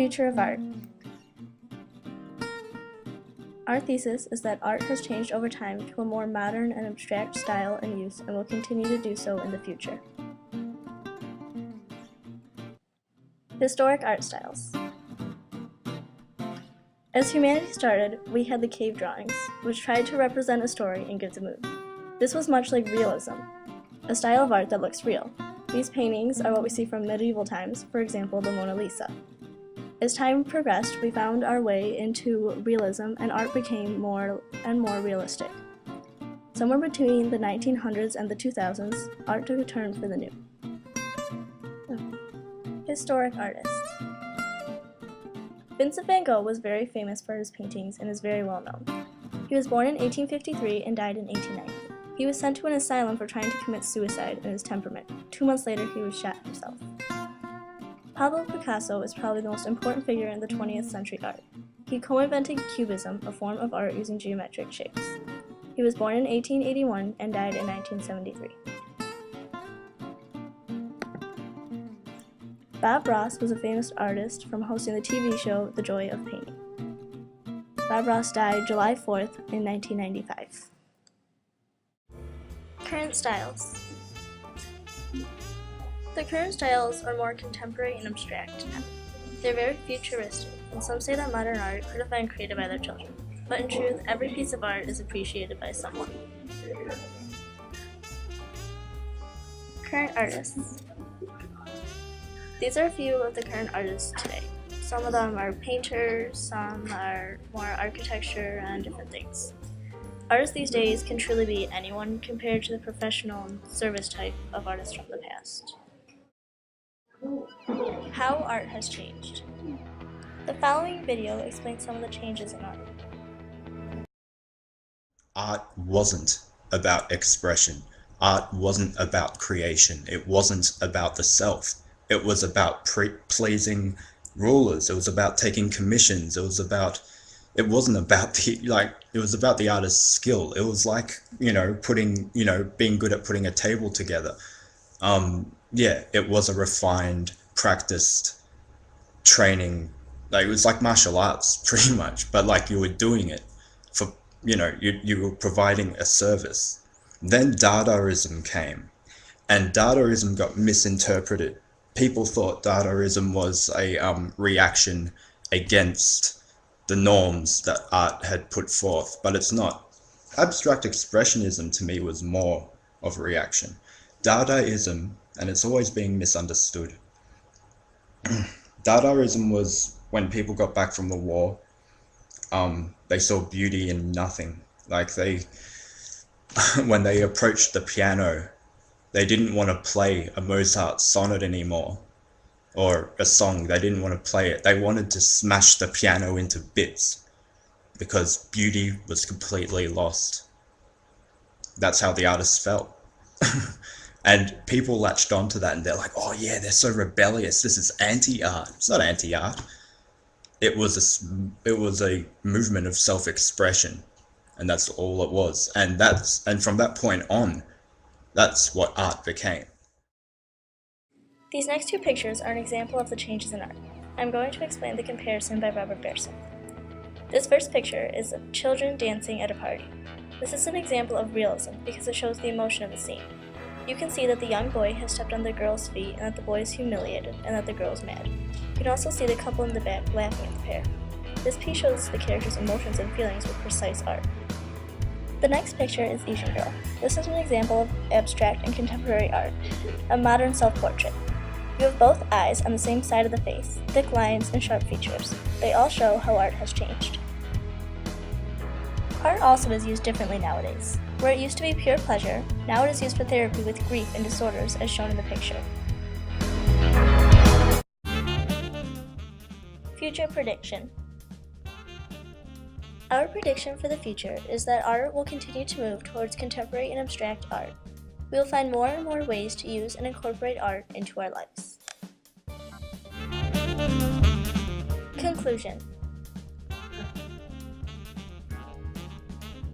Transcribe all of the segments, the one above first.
future of art. Our thesis is that art has changed over time to a more modern and abstract style and use and will continue to do so in the future. Historic art styles. As humanity started, we had the cave drawings, which tried to represent a story and give the mood. This was much like realism, a style of art that looks real. These paintings are what we see from medieval times, for example, the Mona Lisa. As time progressed, we found our way into realism and art became more and more realistic. Somewhere between the 1900s and the 2000s, art took a turn for the new. Historic artists. Vincent van Gogh was very famous for his paintings and is very well known. He was born in 1853 and died in 1890. He was sent to an asylum for trying to commit suicide in his temperament. 2 months later, he was shot himself. Pablo Picasso is probably the most important figure in the 20th century art. He co-invented Cubism, a form of art using geometric shapes. He was born in 1881 and died in 1973. Bob Ross was a famous artist from hosting the TV show The Joy of Painting. Bob Ross died July 4th in 1995. Current styles. The current styles are more contemporary and abstract now. They're very futuristic, and some say that modern art could have been created by their children. But in truth, every piece of art is appreciated by someone. Current artists. These are a few of the current artists today. Some of them are painters, some are more architecture and different things. Artists these days can truly be anyone compared to the professional and service type of artists from the past. How art has changed. The following video explains some of the changes in art. Art wasn't about expression. Art wasn't about creation. It wasn't about the self. It was about pleasing rulers. It was about taking commissions. It was about the artist's skill. It was like, being good at putting a table together. It was a refined, practiced training. It was like martial arts, pretty much, but you were doing it for, you were providing a service. Then Dadaism came, and Dadaism got misinterpreted. People thought Dadaism was a reaction against the norms that art had put forth, but it's not. Abstract expressionism to me was more of a reaction. Dadaism, and it's always being misunderstood. Dadaism was when people got back from the war, they saw beauty in nothing. When they approached the piano, they didn't want to play a Mozart sonnet anymore, or a song. They didn't want to play it. They wanted to smash the piano into bits because beauty was completely lost. That's how the artists felt. And people latched onto that and they're like, oh yeah, they're so rebellious. This is anti-art. It's not anti-art. It was a movement of self-expression, and that's all it was. And from that point on, that's what art became. These next two pictures are an example of the changes in art. I'm going to explain the comparison by Robert Bearson. This first picture is of children dancing at a party. This is an example of realism because it shows the emotion of the scene. You can see that the young boy has stepped on the girl's feet and that the boy is humiliated and that the girl is mad. You can also see the couple in the back laughing at the pair. This piece shows the character's emotions and feelings with precise art. The next picture is Asian Girl. This is an example of abstract and contemporary art, a modern self-portrait. You have both eyes on the same side of the face, thick lines and sharp features. They all show how art has changed. Art also is used differently nowadays. Where it used to be pure pleasure, now it is used for therapy with grief and disorders as shown in the picture. Future prediction. Our prediction for the future is that art will continue to move towards contemporary and abstract art. We will find more and more ways to use and incorporate art into our lives. Conclusion.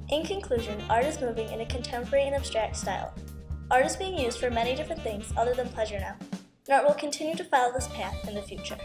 In conclusion, art is moving in a contemporary and abstract style. Art is being used for many different things other than pleasure now, and art will continue to follow this path in the future.